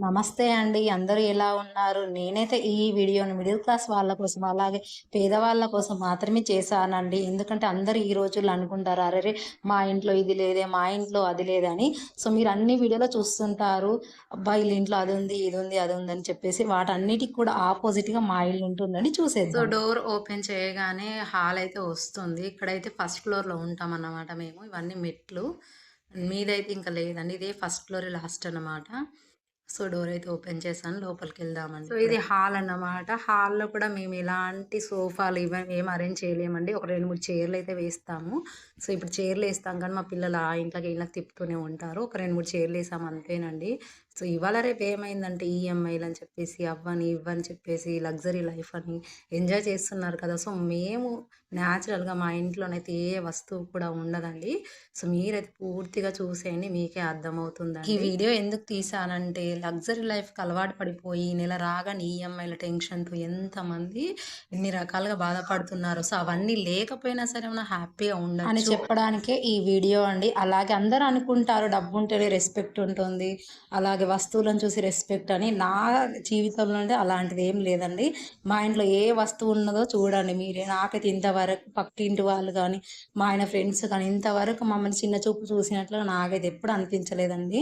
నమస్తే అండి. అందరూ ఎలా ఉన్నారు? నేనైతే ఈ వీడియోని మిడిల్ క్లాస్ వాళ్ళ కోసం, అలాగే పేదవాళ్ళ కోసం మాత్రమే చేశానండి. ఎందుకంటే అందరూ ఈ రోజుల్లో అనుకుంటారు, అరెరే! మా ఇంట్లో ఇది లేదే, మా ఇంట్లో అది లేదని. సో, మీరు అన్ని వీడియోలో చూస్తుంటారు. అబ్బా! ఈళ్ళ ఇంట్లో అదుంది, ఇదుంది, అదుందని చెప్పేసి వాటన్నిటికి కూడా ఆపోజిట్‌గా మా ఇల్లు ఉంటుందండి. సో, చూసేద్దాం. డోర్ ఓపెన్ చేయగానే హాల్ అయితే వస్తుంది. ఇక్కడైతే ఫస్ట్ ఫ్లోర్‌లో ఉంటామన్నమాట మేము. ఇవన్నీ మెట్లు. మీదైతే ఇంక లేదండి. ఇదే ఫస్ట్ ఫ్లోర్ లాస్ట్ అన్నమాట. సో, డోర్ అయితే ఓపెన్ చేశాను. లోపలికెళ్దామండి. సో, ఇది హాల్ అన్నమాట. హాల్‌లో కూడా మేము ఎలాంటి సోఫాలు ఏమి అరేంజ్ చేయలేమండి. ఒక 2, 3 చైర్‌లయితే వేస్తాము. సో, ఇప్పుడు చైర్‌లేస్తాం కానీ మా పిల్లలు ఆ ఇంట్లోకి, ఈళ్ళకి తిప్పుతూనే ఉంటారు. ఒక 2, 3 చైర్‌లేసాము అంతేనండి. సో, ఇవాళ రేపు ఏమైందంటే ఈఎంఐలని చెప్పేసి, అవ్వని, ఇవ్వని చెప్పేసి లగ్జరీ లైఫ్ అని ఎంజాయ్ చేస్తున్నారు కదా! సో, మేము న్యాచురల్‌గా మా ఇంట్లోనైతే ఏ వస్తువు కూడా ఉండదండి. సో, మీరైతే పూర్తిగా చూసేయండి. మీకే అర్థమవుతుందండి. ఈ వీడియో ఎందుకు తీశానంటే లగ్జరీ లైఫ్‌కి అలవాటు పడిపోయి నెల రాగానే ఈఎంఐల టెన్షన్‌తో ఎంతమంది ఎన్ని రకాలుగా బాధపడుతున్నారో. సో, అవన్నీ లేకపోయినా సరే మనం హ్యాపీగా అని ఉండొచ్చు. చెప్పడానికే ఈ వీడియో అండి. అలాగే అందరూ అనుకుంటారు డబ్బుంటేనే రెస్పెక్ట్ ఉంటుంది. అలాగే వస్తువులను చూసి రెస్పెక్ట్ అని. నా జీవితంలో అంటే అలాంటిదేం లేదండి. మా ఇంట్లో ఏ వస్తువు ఉన్నదో చూడండి మీరే. నాకైతే ఇంతవరకు పక్కింటి వాళ్ళు గానీ, మా ఆయన ఫ్రెండ్స్ కానీ ఇంతవరకు మమ్మల్ని చిన్న చూపు చూసినట్లు నాకైతే ఎప్పుడు అనిపించలేదండి.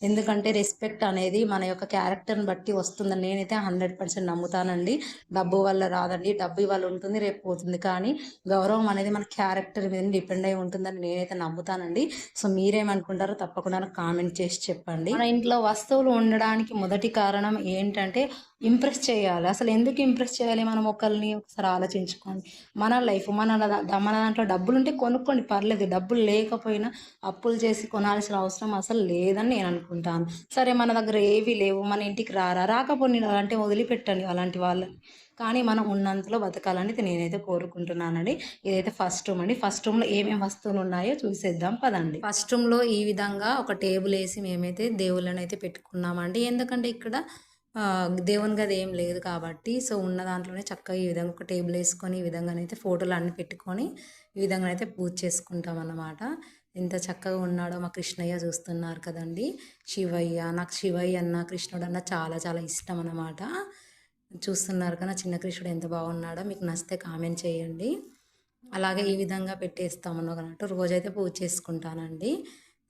ఎందుకంటే రెస్పెక్ట్ అనేది మన యొక్క క్యారెక్టర్‌ని బట్టి వస్తుందని నేనైతే 100% నమ్ముతానండి. డబ్బు వల్ల రాదండి. డబ్బు ఇవాళ ఉంటుంది, రేపు పోతుంది. కానీ గౌరవం అనేది మన క్యారెక్టర్ మీద డిపెండ్ అయి ఉంటుందని నేనైతే నమ్ముతానండి. సో, మీరేమనుకుంటారో తప్పకుండా నాకు కామెంట్ చేసి చెప్పండి. మన ఇంట్లో వస్తువులు ఉండడానికి మొదటి కారణం ఏంటంటే ఇంప్రెస్ చేయాలి. అసలు ఎందుకు ఇంప్రెస్ చేయాలి మనం ఒకళ్ళని? ఒకసారి ఆలోచించుకోండి. మన లైఫ్ మన దాంట్లో డబ్బులుంటే కొనుక్కోండి పర్లేదు. డబ్బులు లేకపోయినా అప్పులు చేసి కొనాల్సిన అవసరం అసలు లేదని నేను అనుకుంటాను. సరే మన దగ్గర ఏవి లేవు, మన ఇంటికి రాకపోనీ అంటే వదిలిపెట్టండి అలాంటి వాళ్ళని. కానీ మనం ఉన్నంతలో బతకాలని నేనైతే కోరుకుంటున్నానండి. ఇదైతే ఫస్ట్ రూమ్ అండి. ఫస్ట్ రూమ్‌లో ఏమేమి వస్తువులున్నాయో చూసేద్దాం పదండి. ఫస్ట్ రూమ్‌లో ఈ విధంగా ఒక టేబులేసి మేమైతే దేవుళ్ళనైతే పెట్టుకున్నామండి. ఎందుకంటే ఇక్కడ దేవుని గది ఏం లేదు కాబట్టి, సో, ఉన్న దాంట్లోనే చక్కగా ఈ విధంగా ఒక టేబులేసుకొని, ఈ విధంగానైతే ఫోటోలన్నీ పెట్టుకొని, ఈ విధంగానైతే పూజ చేసుకుంటామన్నమాట. ఎంత చక్కగా ఉన్నాడో మా కృష్ణయ్య చూస్తున్నారు కదండీ! శివయ్య. నాకు శివయ్య అన్న, కృష్ణుడన్న చాలా చాలా ఇష్టం అన్నమాట. చూస్తున్నారు కదా! చిన్న కృష్ణుడు ఎంత బాగున్నాడో. మీకు నచ్చితే కామెంట్ చేయండి. అలాగే ఈ విధంగా పెట్టేస్తామన్నట్టు రోజైతే పూజ చేసుకుంటానండి.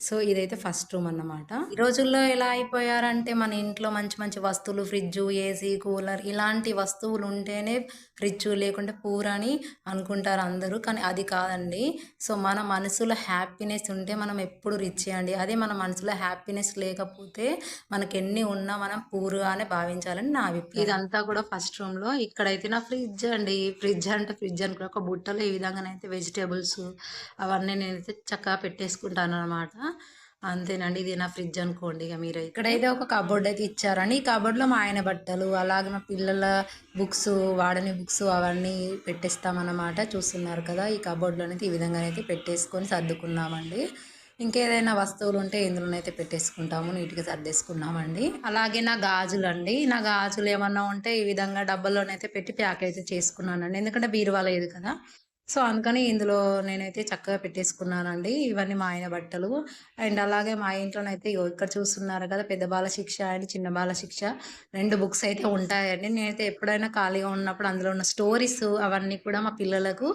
సో, ఇదైతే ఫస్ట్ రూమ్ అన్నమాట. ఈ రోజుల్లో ఎలా అయిపోయారంటే మన ఇంట్లో మంచి మంచి వస్తువులు ఫ్రిడ్జు, ఏసీ, కూలర్ ఇలాంటి వస్తువులు ఉంటేనే రిచ్చు లేకుంటే పూర్ అని అనుకుంటారు అందరూ. కానీ అది కాదండి. సో, మన మనసులో హ్యాపీనెస్ ఉంటే మనం ఎప్పుడు రిచ్చే అండి. అదే మన మనసులో హ్యాపీనెస్ లేకపోతే మనకెన్ని ఉన్నా మనం పూర్‌గానే భావించాలని నా అభిప్రాయం. ఇదంతా కూడా ఫస్ట్ రూమ్‌లో. ఇక్కడైతే నా ఫ్రిడ్జ్ అండి. ఫ్రిడ్జ్ అంటే ఫ్రిడ్జ్ అనుకో ఒక బుట్టలో ఈ విధంగానైతే వెజిటబుల్స్ అవన్నీ నేనైతే చక్కగా పెట్టేసుకుంటాననమాట. అంతేనండి. ఇది నా ఫ్రిడ్జ్ అనుకోండి ఇగ మీరైతే. ఇక్కడైతే ఒక కబోర్డ్ అయితే ఇచ్చారండి. ఈ కబోర్డ్‌లో మా ఆయన బట్టలు, అలాగే మా పిల్లల బుక్స్, వాడని బుక్స్ అవన్నీ పెట్టేస్తామన్నమాట. చూస్తున్నారు కదా! ఈ కబోర్డ్‌లోనైతే ఈ విధంగానైతే పెట్టేసుకొని సర్దుకున్నామండి. ఇంకేదైనా వస్తువులుంటే ఇందులోనైతే పెట్టేసుకుంటాము. నీట్‌గా సర్దేసుకున్నామండి. అలాగే నా గాజులండి. నా గాజులు ఏమన్నా ఉంటే ఈ విధంగా డబ్బాల్లోనైతే పెట్టి ప్యాక్ అయితే చేసుకున్నానండి. ఎందుకంటే బీరువా లేదు కదా! సో, అందుకని ఇందులో నేనైతే చక్కగా పెట్టేసుకున్నానండి. ఇవన్నీ మా ఆయన బట్టలు. అండ్ అలాగే మా ఇంట్లోనైతే ఇగో ఇక్కడ చూస్తున్నారు కదా! పెద్ద బాల శిక్ష అండ్ చిన్న బాల శిక్ష 2 బుక్స్ అయితే ఉంటాయండి. నేనైతే ఎప్పుడైనా ఖాళీగా ఉన్నప్పుడు అందులో ఉన్న స్టోరీస్ అవన్నీ కూడా మా పిల్లలకు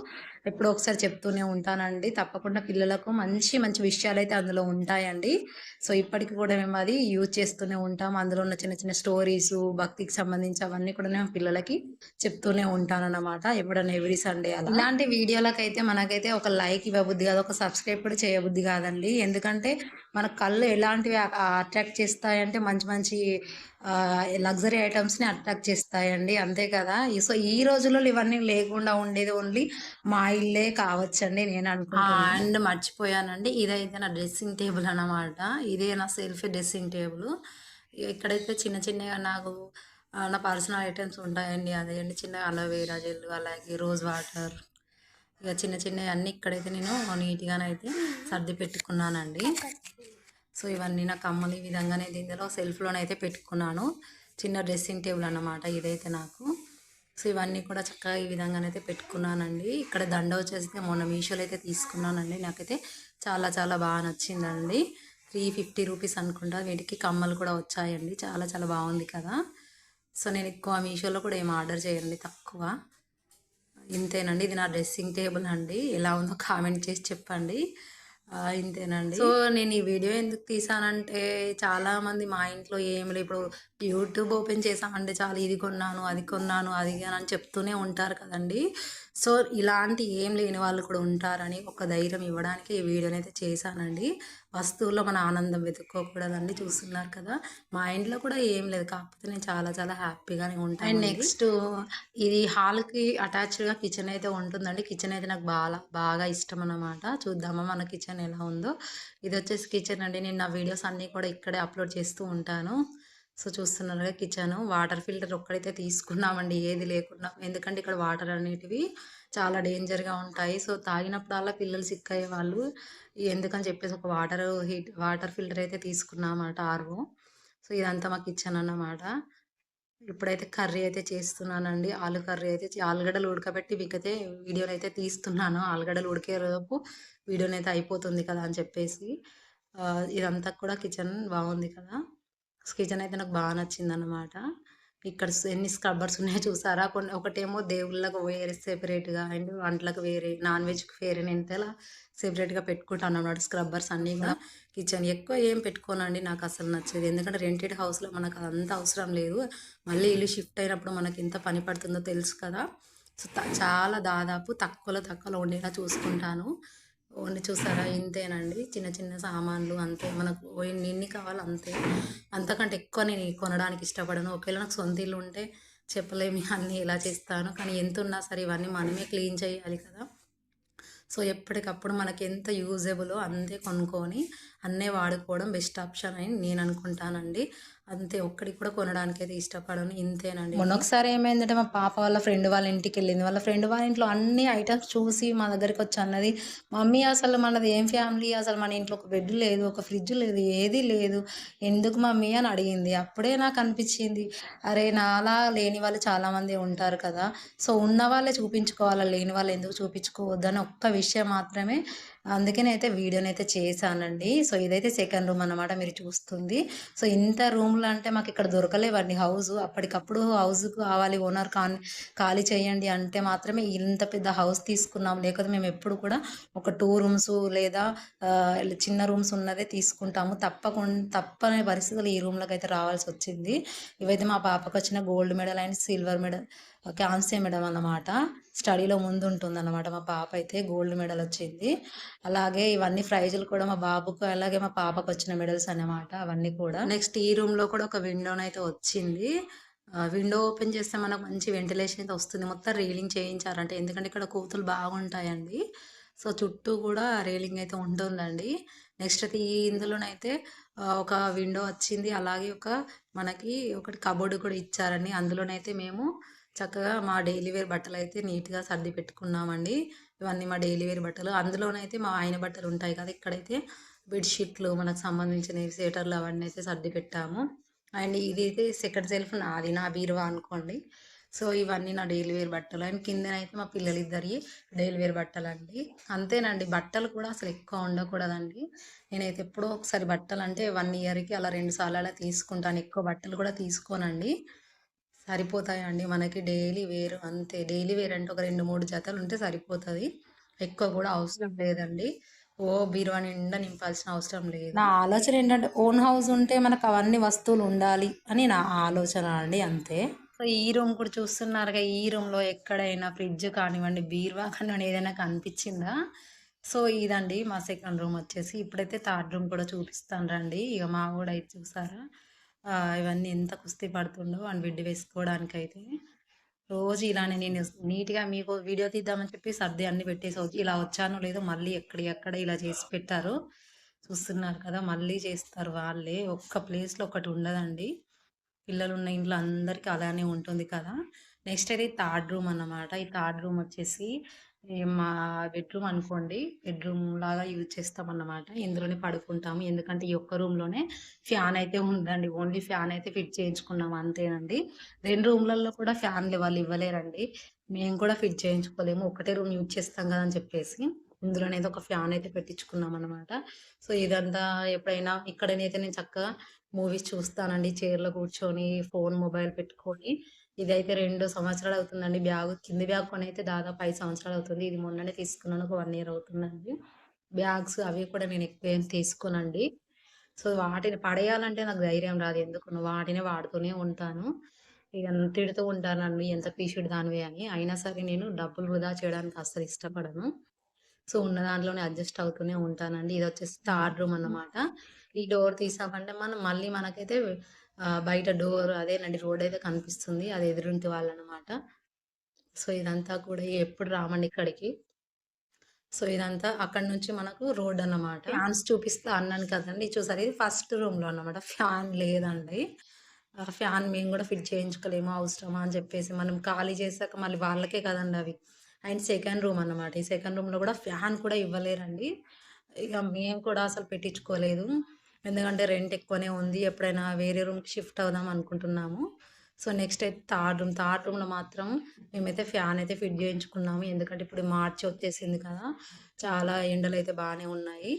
ఎప్పుడో ఒకసారి చెప్తూనే ఉంటానండి. తప్పకుండా పిల్లలకు మంచి మంచి విషయాలైతే అందులో ఉంటాయండి. సో, ఇప్పటికి కూడా మేము అది యూజ్ చేస్తూనే ఉంటాం. అందులో ఉన్న చిన్న చిన్న స్టోరీసు, భక్తికి సంబంధించి అవన్నీ కూడా నేను పిల్లలకి చెప్తూనే ఉంటానన్నమాట. ఎప్పుడన్నా ఎవ్రీ సండే అలా. ఇలాంటి వీడియోలకైతే మనకైతే ఒక లైక్ ఇవ్వబుద్ధి కాదు. ఒక సబ్స్క్రైబ్ కూడా చేయబుద్ధి కాదండి. ఎందుకంటే మన కళ్ళు ఎలాంటివి అట్రాక్ట్ చేస్తాయంటే మంచి మంచి లగ్జరీ ఐటెమ్స్‌ని అట్రాక్ట్ చేస్తాయండి. అంతే కదా! సో, ఈ రోజుల్లో ఇవన్నీ లేకుండా ఉండేది ఓన్లీ మా ఇల్లే కావచ్చండి నేను అనుకుంటున్నా. అండ్ మర్చిపోయానండి. ఇదైతే నా డ్రెస్సింగ్ టేబుల్ అన్నమాట. ఇదే నా సెల్ఫ్ డ్రెస్సింగ్ టేబుల్. ఇక్కడైతే చిన్న చిన్నగా నాకు నా పర్సనల్ ఐటెమ్స్ ఉంటాయండి. అదేండి చిన్న అలోవెరా జెల్, అలాగే రోజ్ వాటర్, ఇక చిన్న చిన్నవి అన్నీ ఇక్కడైతే నేను నీట్‌గానైతే సర్ది పెట్టుకున్నానండి. సో, ఇవన్నీ నా కమ్మలు ఈ విధంగానే ఇందులో సెల్ఫ్‌లోనైతే పెట్టుకున్నాను. చిన్న డ్రెస్సింగ్ టేబుల్ అన్నమాట ఇదైతే నాకు. సో, ఇవన్నీ కూడా చక్కగా ఈ విధంగానైతే పెట్టుకున్నానండి. ఇక్కడ దండ వచ్చేసి మొన్న మీషోలో అయితే తీసుకున్నానండి. నాకైతే చాలా చాలా బాగా నచ్చిందండి. 350 రూపీస్ అనుకుంటా. వీటికి కమ్మలు కూడా వచ్చాయండి. చాలా చాలా బాగుంది కదా. సో నేను ఎక్కువ మీషోలో కూడా ఏం ఆర్డర్ చేయనండి, తక్కువ. ఇంతేనండి. ఇది నా డ్రెస్సింగ్ టేబుల్ అండి. ఎలా ఉందో కామెంట్ చేసి చెప్పండి. ఇంతేనండి. సో నేను ఈ వీడియో ఎందుకు తీసానంటే, చాలామంది మా ఇంట్లో ఏమి లేదు, ఇప్పుడు యూట్యూబ్ ఓపెన్ చేసామంటే చాలు ఇది కొన్నాను, అది కొన్నాను, అది అని చెప్తూనే ఉంటారు కదండి. సో ఇలాంటి ఏం లేని వాళ్ళు కూడా ఉంటారని ఒక ధైర్యం ఇవ్వడానికి ఈ వీడియోని అయితే చేశానండి. వస్తువుల్లో మన ఆనందం వెతుక్కోకూడదండి. చూస్తున్నారు కదా, మా ఇంట్లో కూడా ఏం లేదు, కాకపోతే నేను చాలా చాలా హ్యాపీగానే ఉంటాను. అండ్ నెక్స్ట్ ఇది హాల్కి అటాచ్డ్గా కిచెన్ అయితే ఉంటుందండి. కిచెన్ అయితే నాకు బాగా ఇష్టం అన్నమాట. చూద్దామా మన కిచెన్ ఎలా ఉందో. ఇది వచ్చేసి కిచెన్ అండి. నేను నా వీడియోస్ అన్నీ కూడా ఇక్కడే అప్లోడ్ చేస్తూ ఉంటాను. సో చూస్తున్నారుగా కిచెన్. వాటర్ ఫిల్టర్ ఒక్కడైతే తీసుకున్నామండి, ఏది లేకుండా. ఎందుకంటే ఇక్కడ వాటర్ అనేటివి చాలా డేంజర్గా ఉంటాయి. సో తాగినప్పుడల్లా పిల్లలు సిక్ అయ్యేవాళ్ళు. ఎందుకని చెప్పేసి ఒక వాటర్ ఫిల్టర్ అయితే తీసుకున్నామన్నమాట, ఆర్ఓ. సో ఇదంతా మా కిచెన్ అన్నమాట. ఇప్పుడైతే కర్రీ అయితే చేస్తున్నానండి. ఆలు కర్రీ అయితే ఆలుగడ్డలు ఉడకబెట్టి మీకైతే వీడియోనైతే తీస్తున్నాను. ఆలుగడ్డలు ఉడికేలోపు వీడియోనైతే అయిపోతుంది కదా అని చెప్పేసి. ఇదంతా కూడా కిచెన్ బాగుంది కదా. కిచెన్ అయితే నాకు బాగా నచ్చిందనమాట. ఇక్కడ ఎన్ని స్క్రబ్బర్స్ ఉన్నాయో చూసారా. ఒకటేమో దేవుళ్ళకు వేరే సెపరేట్గా, అండ్ వంటలకు వేరే, నాన్ వెజ్కి వేరే, నేను ఇంతలా సెపరేట్గా పెట్టుకుంటాను అన్నమాట స్క్రబ్బర్స్ అన్నీ కూడా. కిచెన్ ఎక్కువ ఏం పెట్టుకోనండి, నాకు అసలు నచ్చదు. ఎందుకంటే రెంటెడ్ హౌస్లో మనకు అదంతా అవసరం లేదు. మళ్ళీ ఇల్లు షిఫ్ట్ అయినప్పుడు మనకి ఎంత పని పడుతుందో తెలుసు కదా. సో చాలా దాదాపు తక్కువలో ఉండేలా చూసుకుంటాను. ఓన్లీ చూసారా, ఇంతేనండి. చిన్న చిన్న సామాన్లు అంతే, మనకు ఎన్ని కావాలో అంతే. అంతకంటే ఎక్కువ నేను కొనడానికి ఇష్టపడను. ఒకవేళ నాకు సొంత ఇల్లు ఉంటే చెప్పలేమి అన్నీ ఎలా చేస్తాను. కానీ ఎంత ఉన్నా సరే ఇవన్నీ మనమే క్లీన్ చేయాలి కదా. సో ఎప్పటికప్పుడు మనకి ఎంత యూజబులో అంతే కొనుక్కొని అన్నే వాడుకోవడం బెస్ట్ ఆప్షన్ అని నేను అనుకుంటానండి. అంతే, ఒక్కడికి కూడా కొనడానికి అయితే ఇష్టపడను. ఇంతేనండి. మొన్న ఒకసారి ఏమైందంటే, మా పాప వాళ్ళ ఫ్రెండ్ వాళ్ళ ఇంటికి వెళ్ళింది. వాళ్ళ ఫ్రెండ్ వాళ్ళ ఇంట్లో అన్ని ఐటమ్స్ చూసి మా దగ్గరికి వచ్చి అన్నది, మమ్మీ అసలు మనది ఏం ఫ్యామిలీ, అసలు మన ఇంట్లో ఒక బెడ్ లేదు, ఒక ఫ్రిడ్జ్ లేదు, ఏది లేదు, ఎందుకు మమ్మీ అని అడిగింది. అప్పుడే నాకు అనిపించింది, అరే నాలా లేని వాళ్ళు చాలామంది ఉంటారు కదా. సో ఉన్న వాళ్ళే చూపించుకోవాలి, లేని వాళ్ళు ఎందుకు చూపించుకోవద్దు అని ఒక్క విషయం మాత్రమే. అందుకనైతే వీడియోనైతే చేశానండి. సో ఇదైతే సెకండ్ రూమ్ అన్నమాట మీరు చూస్తుంది. సో ఇంత రూమ్లు అంటే మాకు ఇక్కడ దొరకలేవండి హౌస్. అప్పటికప్పుడు హౌస్ కావాలి, ఓనర్ ఖాళీ చేయండి అంటే మాత్రమే ఇంత పెద్ద హౌస్ తీసుకున్నాం. లేకపోతే మేము ఎప్పుడు కూడా ఒక 2 రూమ్స్ లేదా చిన్న రూమ్స్ ఉన్నదే తీసుకుంటాము. తప్పని పరిస్థితులు ఈ రూమ్లోకి అయితే రావాల్సి వచ్చింది. ఇవైతే మా పాపకు వచ్చిన gold medal and silver medal, కాంస్య మెడల్ అన్నమాట. స్టడీలో ముందు ఉంటుందన్నమాట మా పాప అయితే. గోల్డ్ మెడల్ వచ్చింది. అలాగే ఇవన్నీ ప్రైజులు కూడా మా బాబుకు అలాగే మా పాపకు వచ్చిన మెడల్స్ అన్నమాట, అవన్నీ కూడా. నెక్స్ట్ ఈ రూమ్లో కూడా ఒక విండోనైతే వచ్చింది. విండో ఓపెన్ చేస్తే మనకు మంచి వెంటిలేషన్ అయితే వస్తుంది. మొత్తం రీలింగ్ చేయించారంటే, ఎందుకంటే ఇక్కడ కోతులు బాగుంటాయండి. సో చుట్టూ కూడా రీలింగ్ అయితే ఉంటుందండి. నెక్స్ట్ అయితే ఇందులోనైతే ఒక విండో వచ్చింది. అలాగే మనకి ఒకటి కబోర్డ్ కూడా ఇచ్చారండి. అందులోనైతే మేము చక్కగా మా డైలీ వేర్ బట్టలు అయితే నీట్గా సర్ది పెట్టుకున్నామండి. ఇవన్నీ మా డైలీ వేర్ బట్టలు. అందులోనైతే మా ఆయన బట్టలు ఉంటాయి కదా. ఇక్కడైతే బెడ్షీట్లు, మనకు సంబంధించినవి, స్వెటర్లు అవన్నీ అయితే సర్ది పెట్టాము. అండ్ ఇది అయితే సెకండ్ సెల్ఫ్ నాది, నా బీరువా అనుకోండి. సో ఇవన్నీ నా డైలీ వేర్ బట్టలు. అండ్ కిందనైతే మా పిల్లలిద్దరి డైలీ వేర్ బట్టలండి. అంతేనండి. బట్టలు కూడా అసలు ఎక్కువ ఉండకూడదండి. నేనైతే ఎప్పుడో ఒకసారి బట్టలు అంటే 1 ఇయర్కి అలా 2 సార్లు అలా తీసుకుంటాను. ఎక్కువ బట్టలు కూడా తీసుకోనండి. సరిపోతాయండి మనకి డైలీ వేర్ అంతే. డైలీ వేర్ అంటే ఒక 2, 3 జతలు ఉంటే సరిపోతుంది. ఎక్కువ కూడా అవసరం లేదండి. బీరువా నిండా నింపాల్సిన అవసరం లేదు. నా ఆలోచన ఏంటంటే, ఓన్ హౌస్ ఉంటే మనకు అవన్నీ వస్తువులు ఉండాలి అని నా ఆలోచన అండి, అంతే. సో ఈ రూమ్ కూడా చూస్తున్నారుగా. ఈ రూమ్లో ఎక్కడైనా ఫ్రిడ్జ్ కానివ్వండి, బీరువా కానివ్వండి, ఏదైనా కనిపించిందా. సో ఇదండి మా సెకండ్ రూమ్ వచ్చేసి. ఇప్పుడైతే థర్డ్ రూమ్ కూడా చూపిస్తాను రండి. ఇక మా కూడా అయితే చూసారా, ఇవన్నీ ఎంత కుస్తీ పడుతుండో అని బిడ్డ వేసుకోవడానికైతే. రోజు ఇలానే నేను నీట్గా మీకు వీడియో తీద్దామని చెప్పి సర్ది అన్ని పెట్టేసి ఇలా వచ్చానో లేదో మళ్ళీ ఎక్కడ ఇలా చేసి పెట్టారు. చూస్తున్నారు కదా, మళ్ళీ చేస్తారు వాళ్ళే. ఒక్క ప్లేస్లో ఒకటి ఉండదండి. పిల్లలు ఉన్న ఇంట్లో అందరికీ అలానే ఉంటుంది కదా. నెక్స్ట్ అయితే థర్డ్ రూమ్ అన్నమాట. ఈ థర్డ్ రూమ్ వచ్చేసి మా బెడ్రూమ్ అనుకోండి. బెడ్రూమ్ లాగా యూజ్ చేస్తామన్నమాట. ఇందులోనే పడుకుంటాము. ఎందుకంటే ఈ ఒక్క రూమ్లోనే ఫ్యాన్ అయితే ఉందండి. ఓన్లీ ఫ్యాన్ అయితే ఫిట్ చేయించుకున్నాము అంతేనండి. 2 రూమ్లలో కూడా ఫ్యాన్లు వాళ్ళు ఇవ్వలేరండి. మేము కూడా ఫిట్ చేయించుకోలేము. ఒకటే రూమ్ యూజ్ చేస్తాం కదా అని చెప్పేసి. ఇందులోనైతే ఒక ఫ్యాన్ అయితే పెట్టించుకున్నాం అనమాట. సో, ఇదంతా ఎప్పుడైనా ఇక్కడనైతే నేను చక్కగా మూవీస్ చూస్తానండి చైర్‌లో కూర్చొని, మొబైల్ పెట్టుకొని. ఇదైతే 2 సంవత్సరాలు అవుతుందండి కింది బ్యాగ్ కొనైతే దాదాపు 5 సంవత్సరాలు అవుతుంది. ఇది మొన్ననే తీసుకున్నాను. ఒక 1 ఇయర్ అవుతుందండి. బ్యాగ్స్ అవి కూడా నేను ఎక్కువేం తీసుకోనండి. సో, వాటిని పడేయాలంటే నాకు ధైర్యం రాదు ఎందుకునో. వాటినే వాడుతూనే ఉంటాను. ఇగ తిడుతూ ఉంటారు నన్ను ఎంత పీచుడు దానివి అని. అయినా సరే నేను డబ్బులు వృధా చేయడానికి అస్సలు ఇష్టపడను. సో, ఉన్న దాంట్లోనే అడ్జస్ట్ అవుతూనే ఉంటానండి. ఇదొచ్చేసి థర్డ్ రూమ్ అన్నమాట. ఈ డోర్ తీసామంటే మనం మళ్ళీ మనకైతే బయట డోర్ అదేనండి రోడయితే కనిపిస్తుంది. అది ఎదురింటి వాళ్ళనమాట. సో, ఇదంతా కూడా ఎప్పుడు రామండి ఇక్కడికి. సో, ఇదంతా అక్కడి నుంచి మనకు రోడ్డన్నమాట. ఫ్యాన్స్ చూపిస్తా అన్నాను కదండీ! చూసారా ఇది ఫస్ట్ రూమ్‌లో అన్నమాట. ఫ్యాన్ లేదండి. ఫ్యాన్ మేము గూడా ఫిట్ చేయించుకోలేము అవసరమా అని చెప్పేసి మనం ఖాళీ చేసాక మళ్ళీ వాళ్ళకే కదండీ అవి. అండ్ సెకండ్ రూమ్ అన్నమాట. ఈ సెకండ్ రూమ్‌లో గూడా ఫ్యాన్ కూడా ఇవ్వలేరండి. ఇగ మేము కూడా అసలు పెట్టించుకోలేదు. ఎందుకంటే రెంట్ ఎక్కువనే ఉంది. ఎప్పుడైనా వేరే రూమ్‌కి షిఫ్ట్ అవుదాం అనుకుంటున్నాము. సో, నెక్స్ట్ అయితే థర్డ్ రూమ్. థర్డ్ రూమ్‌లో మాత్రం మేమైతే ఫ్యాన్ అయితే ఫిట్ చేయించుకున్నాము. ఎందుకంటే ఇప్పుడు మార్చి వచ్చేసింది కదా! చాలా ఎండలైతే బానే ఉన్నాయి.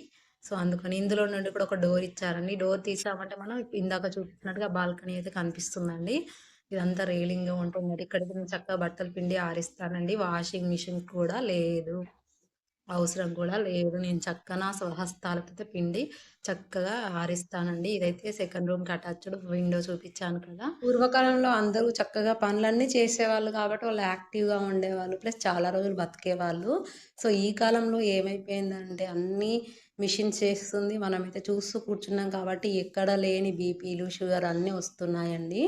సో, అందుకని ఇందులో నుండి కూడా ఒక డోర్ ఇచ్చారండి. డోర్ తీసామంటే మనం ఇందాక చూపించినట్టుగా బాల్కనీ అయితే కనిపిస్తుందండి. ఇదంతా రైలింగ్‌గా ఉంటుందండి. ఇక్కడికి నేను చక్కగా బట్టలు పిండి ఆరేస్తానండి. వాషింగ్ మిషన్ కూడా లేదు. అవసరం కూడా లేదు. నేను చక్కగా నా స్వహస్తాలతో పిండి చక్కగా ఆరిస్తానండి. ఇదైతే సెకండ్ రూమ్‌కి అటాచ్డ్ విండో చూపించాను కదా! పూర్వకాలంలో అందరూ చక్కగా పనులన్నీ చేసేవాళ్ళు కాబట్టి వాళ్ళు యాక్టివ్‌గా ఉండేవాళ్ళు. ప్లస్ చాలా రోజులు బతికేవాళ్ళు. సో, ఈ కాలంలో ఏమైపోయిందంటే అన్నీ మిషన్స్ చేస్తుంది. మనమైతే చూస్తూ కూర్చున్నాం కాబట్టి ఎక్కడ లేని బీపీలు, షుగర్ అన్నీ వస్తున్నాయండి.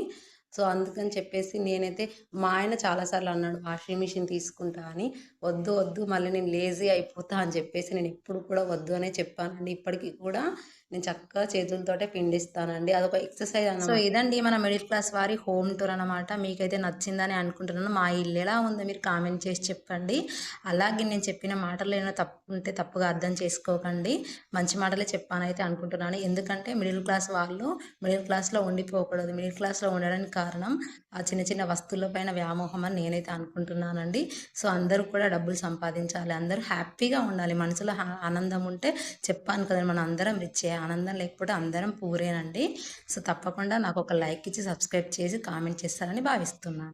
సో, అందుకని చెప్పేసి నేనైతే మా ఆయన చాలా సార్లు అన్నాడు వాషింగ్ మిషన్ తీసుకుంటా అని. వద్దు, వద్దు మళ్ళీ నేను లేజీ అయిపోతా అని చెప్పేసి నేను ఎప్పుడు కూడా వద్దు అనే చెప్పానండి. ఇప్పటికి కూడా నేను చక్కగా చేతులతోటే పిండిస్తానండి. అదొక ఎక్సర్‌సైజ్ సో, అన్నమాట. ఇదండి మన మిడిల్ క్లాస్ వారి హోమ్ టూర్ అనమాట. మీకైతే నచ్చిందని అనుకుంటున్నాను. మా ఇల్లు ఎలా ఉందో మీరు కామెంట్ చేసి చెప్పండి. అలాగే నేను చెప్పిన మాటల్లో ఏమైనా తప్పు ఉంటే తప్పుగా అర్థం చేసుకోకండి. మంచి మాటలే చెప్పానైతే అనుకుంటున్నాను. ఎందుకంటే మిడిల్ క్లాస్ వాళ్ళు మిడిల్ క్లాస్‌లో ఉండిపోకూడదు. మిడిల్ క్లాస్‌లో ఉండడానికి కారణం ఆ చిన్న చిన్న వస్తువుల పైన వ్యామోహం అని నేనైతే అనుకుంటున్నానండి. సో, అందరూ కూడా డబ్బులు సంపాదించాలి. అందరూ హ్యాపీగా ఉండాలి. మనసులో ఆనందం ఉంటే చెప్పాను కదండీ! మనం అందరం రిచ్చే. ఆనందం లేకపోతే అందరం పూరేనండి. సో, తప్పకుండా నాకొక లైక్ ఇచ్చి, సబ్స్క్రైబ్ చేసి, కామెంట్ చేస్తారని భావిస్తున్నాను.